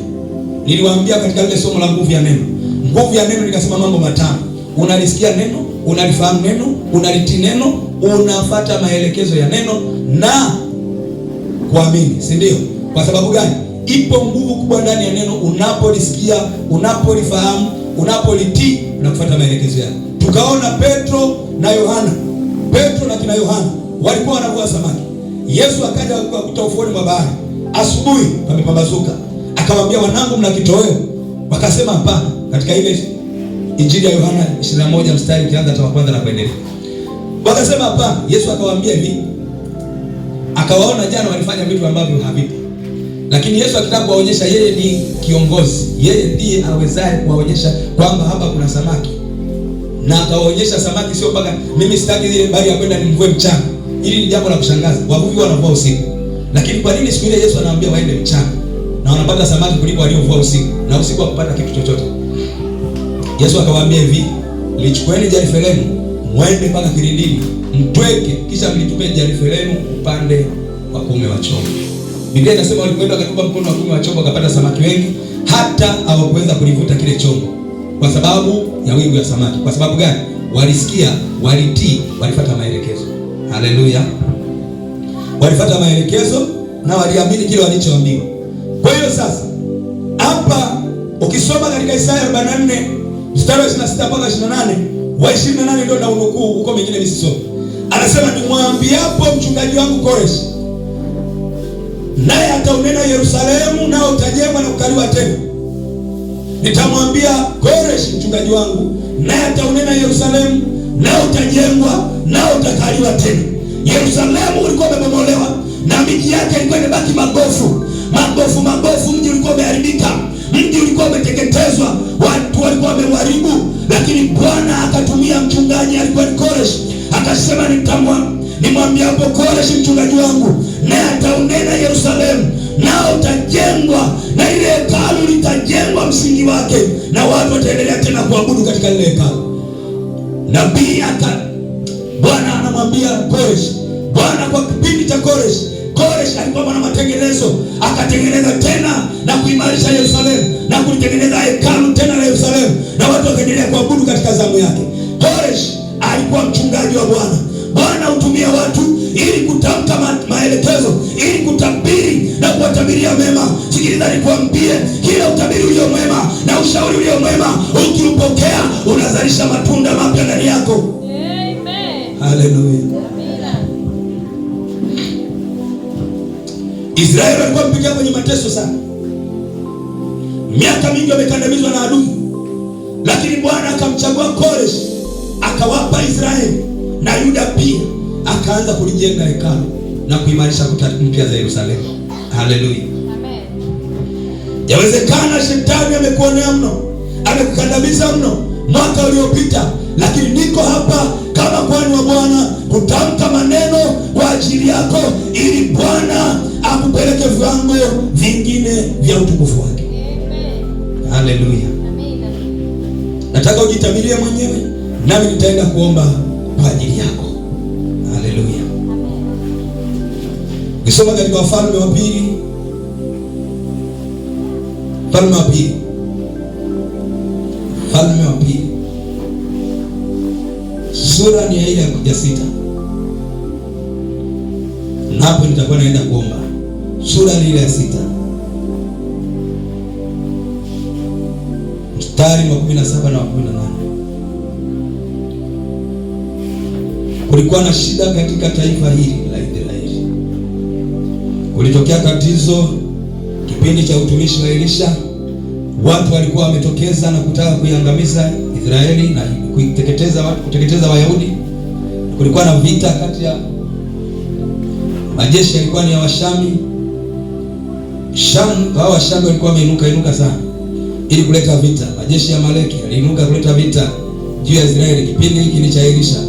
Niliwaambia katika ile somo la nguvu ya neno. Nguvu ya neno nikasema mambo matano. Unalisikia neno, unalifahamu neno, unalitii neno, unafuata maelekezo ya neno na kuamini, si ndio? Kwa sababu gani? Ipo nguvu kubwa ndani ya neno. Unapolisikia, unapolifahamu, unapolitii na kufuata maelekezo yake. Tukaona Petro na Yohana. Petro na kina Yohana walikuwa wanavua samaki. Yesu akaja kukuta ufuoni mwa bahari. Asubuhi pamepambazuka. Akawaambia, wanangu, mna kitoweo? Wakasema hapana. Katika ile Injili ya Yohana 21 mstari ukianza hata wa kwanza na kuendelea. Wakasema hapana. Yesu akawaambia hivi, akawaona jana walifanya vitu ambavyo havipo. Lakini Yesu akitaka kuwaonyesha yeye ni kiongozi, yeye ndiye awezaye kuwaonyesha kwamba hapa kuna samaki. Na akawaonyesha samaki, sio mpaka mimi sitaki ile bali ya kwenda nimvue mchana. Hili ni jambo la kushangaza. Wavuvi wanavua usiku. Lakini kwa nini siku ile Yesu anawaambia waende mchana na wanapata samaki kuliko waliovua usiku, na usiku wakupata kitu chochote? Yesu akawaambia hivi, lichukueni jarife lenu, mwende mpaka kilindini, mtweke, kisha mlitupe jarife lenu upande wa kuume wa chombo. Biblia inasema walikwenda wakatupa mkono wa kuume wa chombo, wakapata samaki wengi, hata hawakuweza kulivuta kile chombo kwa sababu ya wingi wa samaki. Kwa sababu gani? Walisikia, walitii, walifuata maelekezo. Haleluya! Walifuata maelekezo na waliamini kile walichoambiwa. Kwa hiyo sasa hapa ukisoma katika Isaya 44 mstari wa 26 mpaka 28, wa 28 ndio na unukuu huko, mengine nisisome. Anasema, nimwambiapo mchungaji wangu Koreshi, naye ataunena Yerusalemu, nao utajengwa na kukaliwa tena. Nitamwambia Koreshi mchungaji wangu, naye ataunena Yerusalemu, nao utajengwa, nao utakaliwa tena. Yerusalemu ulikuwa umebomolewa na miji yake ilikuwa imebaki magofu. Mji ulikuwa umeharibika, mji ulikuwa umeteketezwa, watu walikuwa wameharibu. Lakini Bwana akatumia mchungaji, alikuwa ni Koreshi, akasema, nimwambia hapo Koreshi mchungaji wangu, naye ataunena Yerusalemu, nao utajengwa, na ile hekalu litajengwa msingi wake, na watu wataendelea tena kuabudu katika ile hekalu. Nabii Bwana anamwambia Koreshi, Bwana kwa kipindi cha Koreshi alikuwa na matengenezo, akatengeneza tena na kuimarisha Yerusalemu na kulitengeneza hekalu tena la Yerusalemu, na watu wakaendelea kuabudu katika zamu yake. Koreshi alikuwa mchungaji wa Bwana. Bwana hutumia watu ili kutamka maelekezo, ili kutabiri na kuwatabiria mema. Sikiliza nikwambie, kila utabiri ulio mwema na ushauri ulio mwema, ukiupokea unazalisha matunda mapya ndani yako. Amen. Haleluya. Israeli walikuwa wamepitia kwenye mateso sana. Miaka mingi wamekandamizwa na adui. Lakini Bwana akamchagua Koreshi, akawapa Israeli na Yuda pia, akaanza kulijenga hekalu na kuimarisha kuta mpya za Yerusalemu. Haleluya. Amen. Yawezekana shetani amekuonea mno, amekukandamiza mno mwaka uliopita, lakini niko hapa kama kwani wa Bwana kutamka maneno kwa ajili yako, ili Bwana akupeleke viwango vingine vya utukufu wake. Amen. Haleluya. Amen. Nataka ujitabirie mwenyewe, nami nitaenda kuomba kwa ajili yako. Haleluya. Nisoma katika Wafalme wa Pili. Wafalme wa Pili. Wafalme wa Pili. Sura ni ile ya 6. Na hapo nitakuwa naenda kuomba. Sura ile ya 6. Mstari wa 17 na 18. Kulikuwa na shida katika taifa hili la Israeli. Kulitokea tatizo kipindi cha utumishi wa Elisha. Watu walikuwa wametokeza na kutaka kuiangamiza Israeli na kuteketeza Wayahudi. Kulikuwa na vita kati ya majeshi, yalikuwa ni ya Washami. Hao Washami walikuwa wameinuka sana ili kuleta vita. Majeshi ya Amaleki yaliinuka kuleta vita juu ya Israeli. Kipindi hiki ni cha Elisha.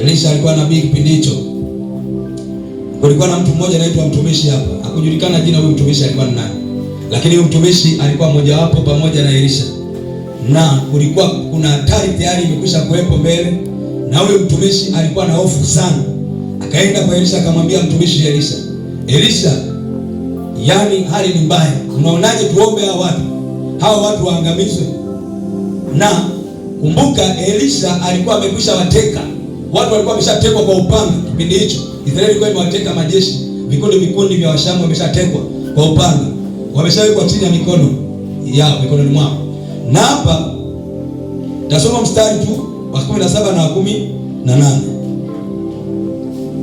Elisha alikuwa nabii kipindi hicho. Kulikuwa na mtu mmoja anaitwa mtumishi hapa. Hakujulikana jina huyu mtumishi alikuwa ni nani. Lakini huyu mtumishi alikuwa mmoja wapo pamoja na Elisha. Na kulikuwa kuna hatari tayari imekwisha kuwepo mbele. Na huyu mtumishi alikuwa na hofu sana. Akaenda kwa Elisha akamwambia mtumishi Elisha, yani hali ni mbaya. Unaonaje tuombe hawa watu waangamizwe? Na kumbuka Elisha alikuwa amekwisha wateka. Watu walikuwa wameshatekwa kwa upanga kipindi hicho. Israeli ilikuwa imewateka majeshi, vikundi vya Washamu wameshatekwa kwa upanga. Wameshawekwa chini ya mikono yao, mikononi mwao. Na hapa tasoma mstari tu wa 17 na 18.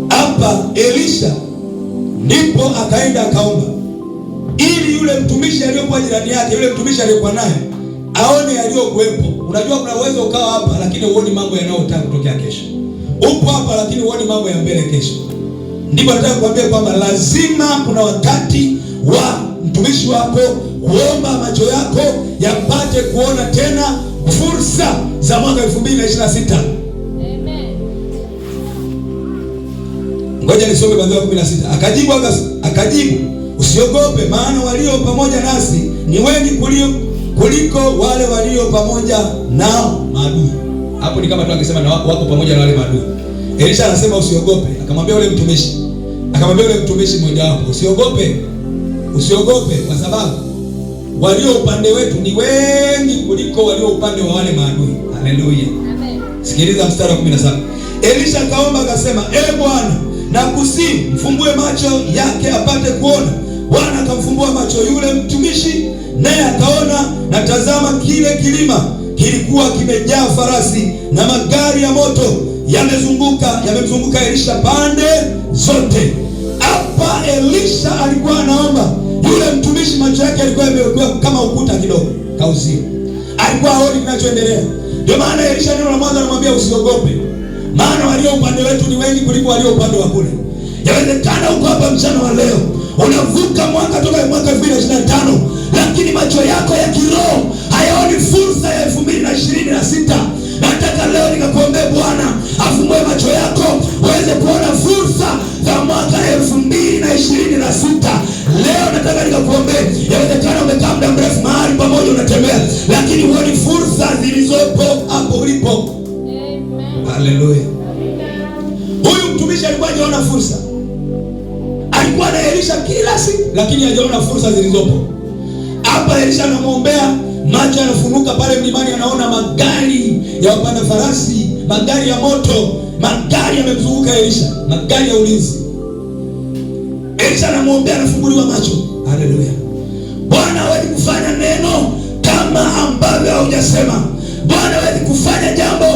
Hapa Elisha ndipo akaenda akaomba. ili yule mtumishi aliyokuwa jirani yake, yule mtumishi aliyokuwa naye aone yaliyokuwepo. Unajua kuna uwezo ukawa hapa lakini uone mambo yanayotaka kutokea kesho. Upo hapa lakini uone mambo ya mbele kesho. Ndipo nataka kuambia kwamba lazima kuna wakati wa mtumishi wako kuomba macho yako yapate kuona tena fursa za mwaka 2026. Amen. Ngoja nisome kuanzia 16. Akajibu, usiogope, maana walio pamoja nasi ni wengi kuliko wale walio pamoja nao maadui. Hapo ni kama tu akisema na wako pamoja na wale maadui. Elisha anasema usiogope. Akamwambia yule mtumishi mmoja wapo, usiogope kwa sababu walio upande wetu ni wengi kuliko walio upande wa wale maadui. Haleluya. Amen. Sikiliza mstari wa 17. Elisha akaomba akasema, Bwana, nakusihi mfumbue macho yake apate kuona. Bwana akamfumbua macho yule mtumishi, naye akaona, na tazama, kile kilima kilikuwa kimejaa farasi na magari ya moto yamemzunguka Elisha pande zote. Hapa Elisha alikuwa anaomba, yule mtumishi macho yake alikuwa yamekuwa kama ukuta kidogo kauzio, alikuwa haoni kinachoendelea. Ndio maana Elisha neno la mwanzo anamwambia usiogope, maana walio upande wetu ni wengi kuliko walio upande wa kule. Yawezekana uko hapa mchana wa leo unavuka mwaka toka mwaka 2025, lakini macho yako ya kiroho hayaoni fursa ya 2026. Nataka leo nikakuombea Bwana afumbue macho yako uweze kuona fursa za mwaka 2026. Leo nataka nikakuombea. Yawezekana umekaa muda mrefu mahali pamoja unatembea, lakini huoni fursa zilizopo hapo ulipo. Amen. Haleluya. Huyu mtumishi alikuwa hajaona fursa. Alikuwa na Elisha kila siku, lakini hajaona fursa zilizopo. Hapa Elisha anamwombea, macho yanafunuka pale mlimani, anaona magari ya wapanda farasi, magari ya moto, magari yamemzunguka Elisha, magari ya ulinzi. Elisha anamwombea, anafunguliwa macho. Haleluya. Bwana hawezi kufanya neno kama ambavyo haujasema. Bwana hawezi kufanya jambo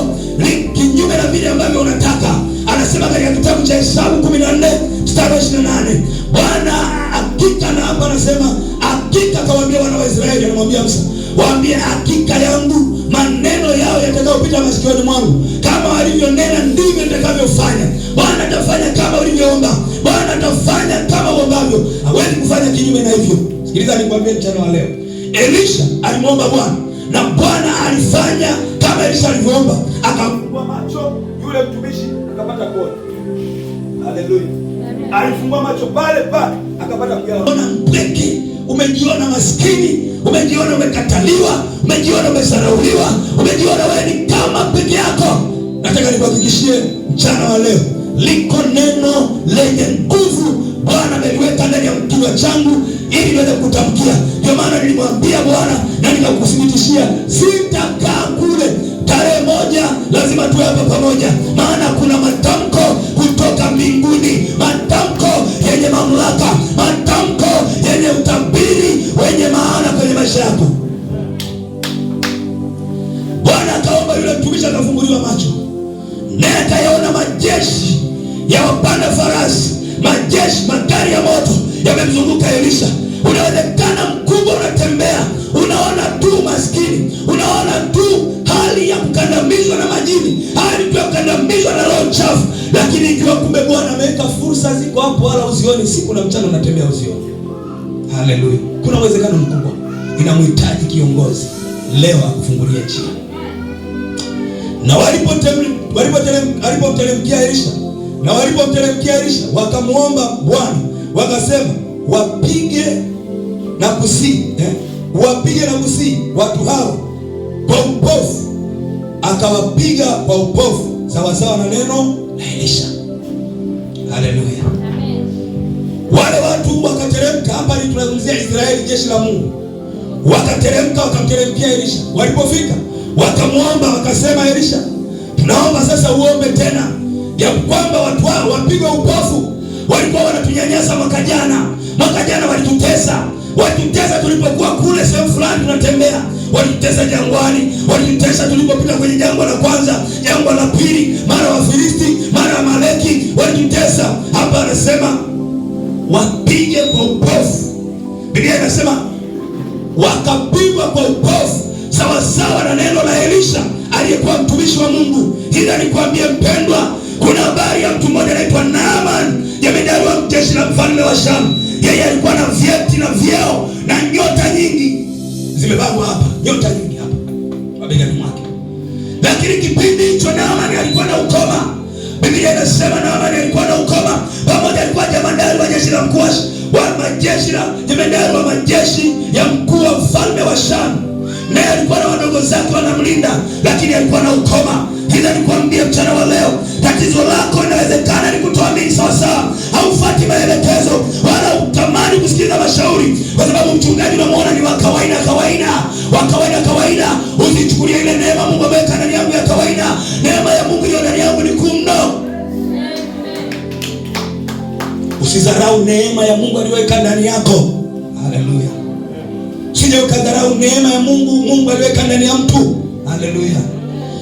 kinyume na vile ambavyo unataka. Anasema katika kitabu cha Hesabu 14:28, Bwana hakika, na hapa anasema hakika kawaambia wana wa Israeli, anamwambia Musa, waambie hakika yangu maneno yao yatakayopita masikioni mwangu, kama walivyonena ndivyo nitakavyofanya. Bwana atafanya kama ulivyoomba. Bwana atafanya kama uombavyo. Hawezi kufanya kinyume na hivyo. Sikiliza nikwambie mchana wa leo. Elisha alimwomba Bwana na Bwana alifanya kama Elisha alivyoomba, akamfungua macho yule mtumishi akapata kuona. Haleluya. Alifungua macho pale akapata kuona. Mpweke, umejiona maskini, umejiona umekataliwa, umejiona umesarauliwa, umejiona wewe ni kama peke yako. Nataka nikuhakikishie mchana wa leo, liko neno lenye nguvu Bwana ameliweka ndani ya kinywa changu ili niweze kutamkia. Ndio maana nilimwambia Bwana na nikakuthibitishia, sitakaa kule. Tarehe 1 lazima tuwe hapa pamoja, maana kuna matamko kutoka mbinguni, matamko yenye mamlaka, matamko yenye utabiri wenye maana kwenye maisha yako. Bwana akaomba, yule mtumishi akafunguliwa macho, naye akayaona majeshi ya wapanda farasi, majeshi, magari ya moto yamemzunguka Elisha. Unawezekana mkubwa unatembea, unaona tu maskini, unaona tu hali ya kukandamizwa na majini, hali tu ya kukandamizwa na roho chafu, lakini ikiwa kumbe Bwana ameweka fursa ziko hapo, wala uzioni. Siku na mchana unatembea uzioni. Haleluya. Kuna uwezekano mkubwa, inamhitaji kiongozi leo akufungulie njia. Na walipomteremkia Elisha wakamuomba Bwana, wakasema wapige na kusii watu hao kwa upofu. Akawapiga kwa upofu sawasawa na neno la Elisha. Haleluya. Amen. Wale watu wakateremka. Hapa ni tunazungumzia Israeli, jeshi la Mungu. Wakateremka, wakamteremkia Elisha. Walipofika wakamuomba, wakasema, Elisha, tunaomba sasa uombe tena ya kwamba watu hao wapigwe upofu. Walikuwa wanatunyanyasa mwaka jana walitutesa tulipokuwa kule sehemu fulani tunatembea. Walitutesa jangwani, walitutesa tulipopita kwenye jangwa la kwanza, jangwa la pili, mara Wafilisti, mara Amaleki, walitutesa. Hapa anasema wapige kwa upofu. Biblia inasema wakapigwa kwa upofu sawasawa na neno la Elisha aliyekuwa mtumishi wa Mungu. Ila nikwambie mpendwa, kuna habari ya mtu mmoja anaitwa Naaman, jemedari wa jeshi la mfalme wa Shamu. Yeye alikuwa na vyeti na vyeo na nyota nyingi zimebagwa hapa, nyota nyingi hapa mabegani mwake. Lakini kipindi hicho Naaman alikuwa na ukoma. Biblia inasema Naaman alikuwa na ukoma, pamoja alikuwa jemedari wa jeshi la mkuu wa majeshi la jemedari wa majeshi ya mkuu wa mfalme wa Shamu. Naye alikuwa na wadogo zake wanamlinda, lakini alikuwa na ukoma. Hila nikwambie mchana wa leo, tatizo lako inawezekana ni kutoamini sawasawa, haufuati maelekezo wala utamani kusikiliza mashauri, kwa sababu mchungaji unamuona ni wa kawaida. Usichukulie ile neema Mungu ameweka ndani yangu ya kawaida. Neema ya Mungu iliyo ndani yangu ni kuu mno. Usidharau neema ya Mungu aliyoweka ndani yako. Haleluya. Usije ukadharau neema ya Mungu aliyoweka ndani ya mtu. Haleluya.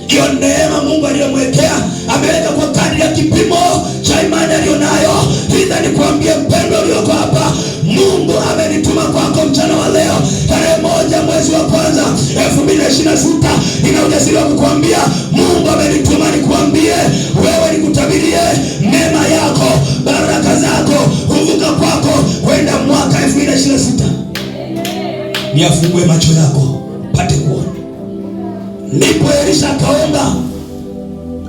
Hiyo neema Mungu aliyomwekea ameweka kwa kadri ya kipimo cha imani aliyonayo. Hivyo nikwambie mpendwa ulioko hapa, Mungu amenituma kwako mchana wa leo, tarehe 1 mwezi wa kwanza 2026. Nina ujasiri wa kukwambia Mungu amenituma nikwambie wewe, nikutabirie neema yako, baraka zako, kuvuka kwako kwenda mwaka 2026. Niafungue macho yako pate kuona. Ndipo Elisha akaomba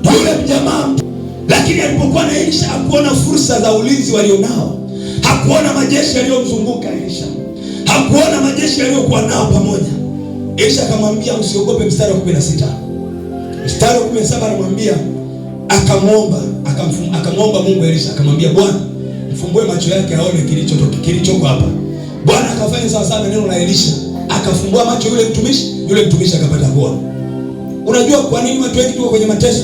yule mjamaa, lakini alipokuwa na Elisha hakuona fursa za ulinzi walionao, hakuona majeshi yaliyomzunguka Elisha, hakuona majeshi yaliyokuwa nao pamoja. Elisha akamwambia usiogope. Mstari wa 16, mstari wa 17 anamwambia, akamwomba Mungu. Elisha akamwambia Bwana mfumbue macho yake aone kilichoko hapa. Bwana akafanya sawa sana neno la Elisha, akafumbua macho yule mtumishi akapata kuona. Unajua kwa nini watu wengi tuko kwenye mateso?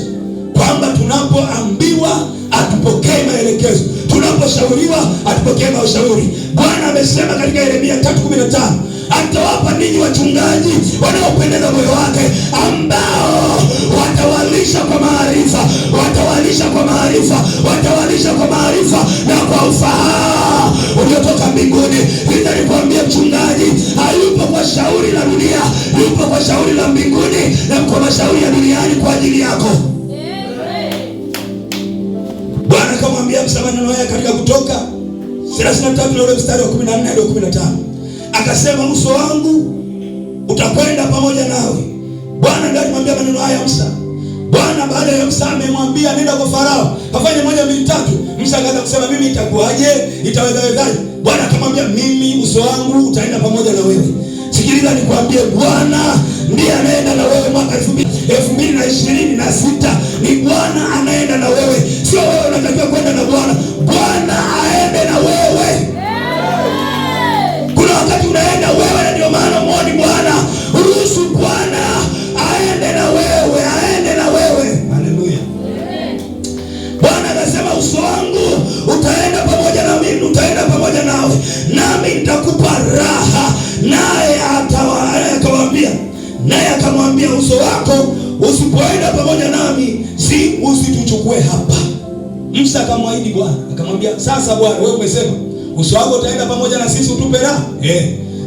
Kwamba tunapoambiwa atupokee maelekezo, tunaposhauriwa atupokee mashauri. Bwana amesema katika Yeremia 3:15, atawapa ninyi wachungaji wanaopendeza moyo wake, ambao watawalisha kwa maarifa na kwa ufahamu uliotoka mbinguni. Hivyo nikwambie mchungaji hayupo kwa shauri la dunia, yupo kwa shauri la mbinguni na kwa mashauri ya duniani kwa ajili yako. Bwana akamwambia msamaha naye katika Kutoka 33 ule mstari wa 14 hadi 15. Akasema uso wangu utakwenda pamoja nawe. Bwana ndiye alimwambia maneno haya Musa. Bwana baada ya Musa amemwambia nenda kwa Farao, afanye 1, 2, 3. Musa akaanza kusema mimi itakuwaje? Itawezaje? Bwana akamwambia mimi uso wangu utaenda pamoja na wewe. Sikiliza nikwambie, Bwana ndiye anaenda na wewe mwaka 2026. Ni Bwana anaenda na wewe, sio wewe unatakiwa kwenda na Bwana. Bwana aende na wewe. Kuna wakati unaenda wewe, na ndio maana muone Bwana. Ruhusu Bwana aende na wewe, Haleluya. Bwana anasema uso wangu utaenda pamoja na mimi, utaenda pamoja nawe, nami nitakupa raha. Naye akamwambia uso wako usipoenda pamoja nami, usituchukue hapa. Musa akamwahidi Bwana, akamwambia sasa Bwana wewe umesema uso wako utaenda pamoja na sisi utupe raha.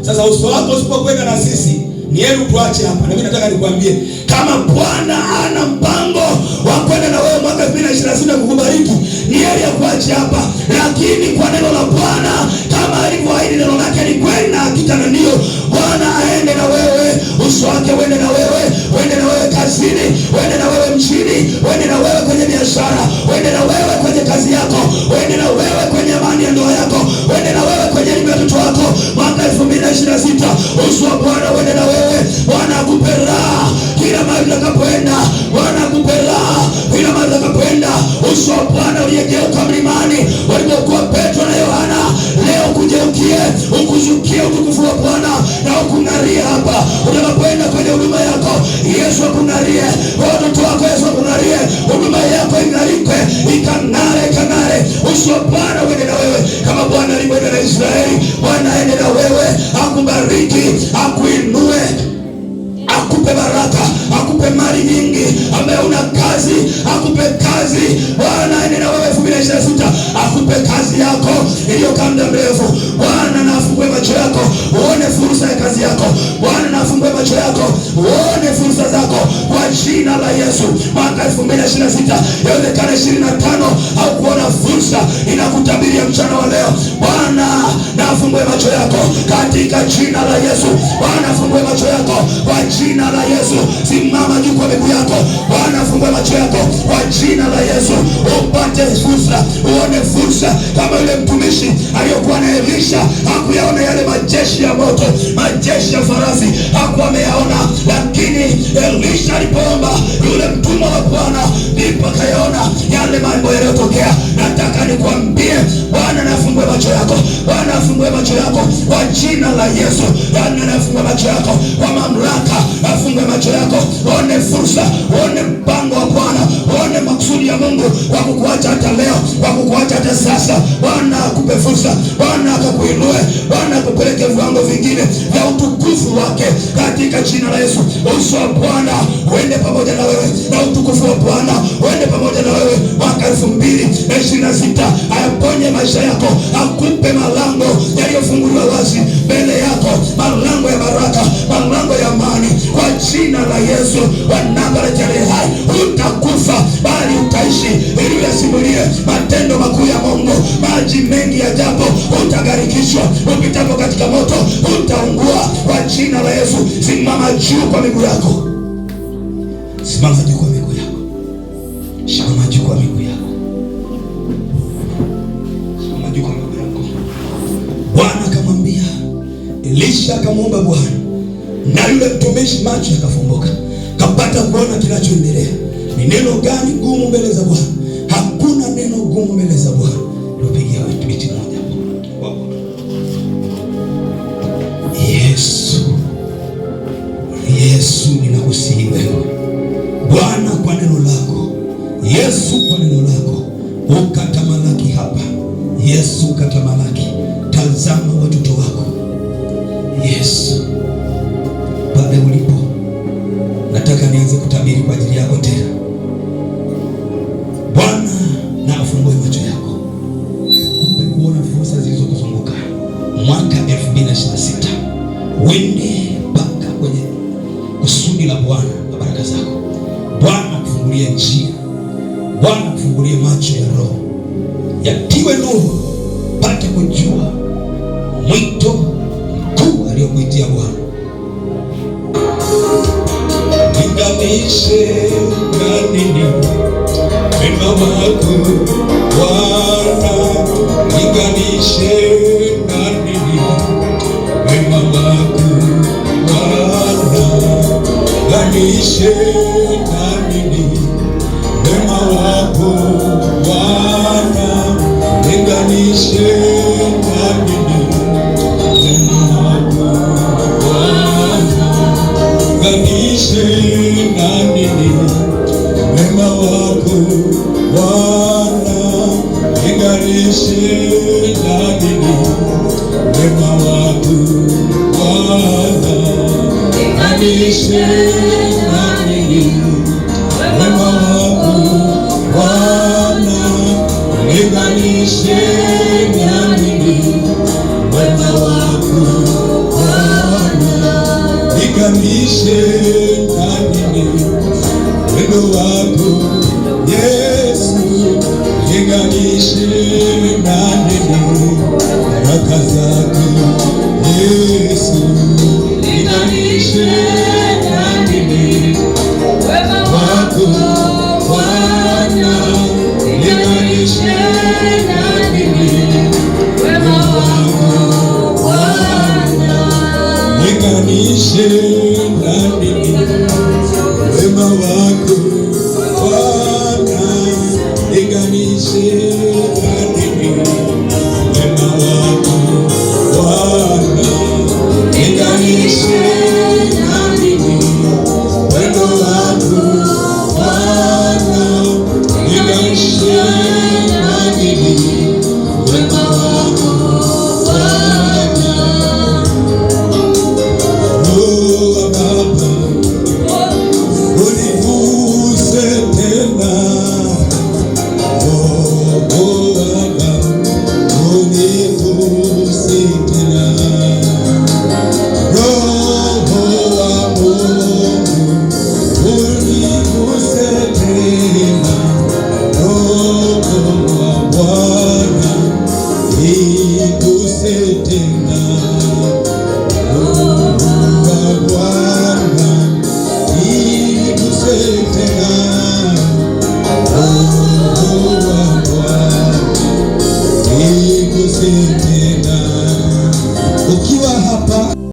Sasa uso wako usipokwenda na sisi ni heri tuache hapa. Na mimi nataka nikwambie, kama Bwana ana mpango wa kwenda na wewe mwaka 2026 kukubariki, ni heri ya kuache hapa. Lakini kwa neno la Bwana, kama alivyoahidi, neno lake ni kweli na hakika, na ndio Bwana aende na wewe, uso wake uende na wewe, uende na wewe kazini, uende na wewe mjini, uende na wewe kwenye biashara, uende na wewe kwenye kazi yako, uende na wewe kwenye amani ya ndoa yako, uende na wewe kwenye elimu ya watoto wako mwaka 2026. Uso wa Bwana uende na wewe. Bwana akupe raha kila mahali utakapoenda. Bwana akupe raha kila mahali utakapoenda. Uso wa Bwana uliyegeuka mlimani walipokuwa Petro na Yohana, leo kugeukie, ukuzukie utukufu wa Bwana na ukung'arie hapa utakapoenda kwenye huduma yako. Yesu akung'arie, watoto wako Yesu akung'arie, huduma yako ing'arike, ikang'are. Uso wa Bwana uende na wewe kama Bwana alivyoenda na Israeli. Bwana aende na wewe, akubariki, akuinue, akupe baraka, akupe mali nyingi. Ambaye una kazi, akupe kazi. Bwana aende na wewe 2026, akupe kazi yako iliyokaa muda mrefu. Bwana na afungue macho yako uone fursa ya kazi yako. Bwana na afungue macho yako uone fursa zako kwa jina la Yesu. Mwaka 2026 yawezekana 25 au kuona fursa inakutabiria mchana wa leo. Bwana na afungue macho yako katika jina la Yesu. Bwana afungue macho yako kwa jina la Yesu. Simama juu kwa miguu yako. Bwana afungue macho yako kwa jina la Yesu. Upate fursa, uone fursa kama yule mtumishi aliyokuwa na Elisha. Hakuyaona yale majeshi ya moto, majeshi ya farasi, hakuwa ameyaona, lakini Elisha alipoomba yule mtumwa wa Bwana ndipo akayaona yale mambo yaliyotokea. Nataka nikwambie, Bwana afungue macho yako. Bwana afungue macho yako kwa jina la Yesu. Bwana afungue macho yako kwa mamlaka, afungue macho yako, uone fursa, uone mpango wa Bwana, uone makusudi ya Mungu kwa kukuacha hata leo, kwa kukuacha hata sasa. Bwana akupe fursa, Bwana akakuinue, Bwana akupeleke viwango vingine vya utukufu wake katika jina la Yesu. Uso wa Bwana uende pamoja na wewe na utukufu wa Bwana uende pamoja na wewe. Mwaka 2026 ayaponye maisha yako, akupe malango yaliyofunguliwa wazi mbele yako, malango ya baraka, malango ya amani kwa jina la Yesu wa Nazareti aliye hai. Utakufa bali utaishi ili uyasimulie matendo makuu ya Mungu. Maji mengi yajapo utagarikishwa, upitapo katika moto utaungua kwa jina la Yesu. Simama juu kwa miguu yako, simama juu kwa miguu yako, simama juu kwa miguu yako, simama juu kwa miguu yako. Bwana akamwambia Elisha, akamwomba Bwana, na yule mtumishi macho yakafumbuka, kapata kuona kinachoendelea. Ni neno gani gumu mbele za Bwana? Hakuna neno gumu mbele za Bwana. Tupigie biti moja hapo. Yesu, Yesu, ninakusihi wewe Bwana kwa neno lako. Yesu, kwa neno lako ukatamalaki hapa. Yesu, ukatamalaki. Tazama watoto wako Yesu pale ulipo. Nataka nianze kutabiri kwa ajili yako tena. Bwana na afungue macho yako, upe kuona fursa zilizokuzunguka mwaka 2026. Wende mpaka kwenye kusudi la Bwana na baraka zako. Bwana kufungulie njia, Bwana kufungulie macho ya roho, yatiwe nuru, pate kujua mwito mkuu aliyokuitia Bwana. Linganishe na nini wema wako Bwana, linganishe na nini wema wako Bwana, linganishe na nini wema wako Bwana, linganishe na nini wema wako Bwana, linganishe na nini wema wako Bwana, linganishe na nini wema wako Bwana, linganishe na nini wema wako Bwana, linganishe na nini wema wako Bwana, linganishe na nini wema wako Yesu, linganishe na nini baraka zako Yesu, linganishe na nini wema wako Bwana, linganishe na nini wema wako Bwana, linganishe na nini wema wako Bwana, linganishe na nini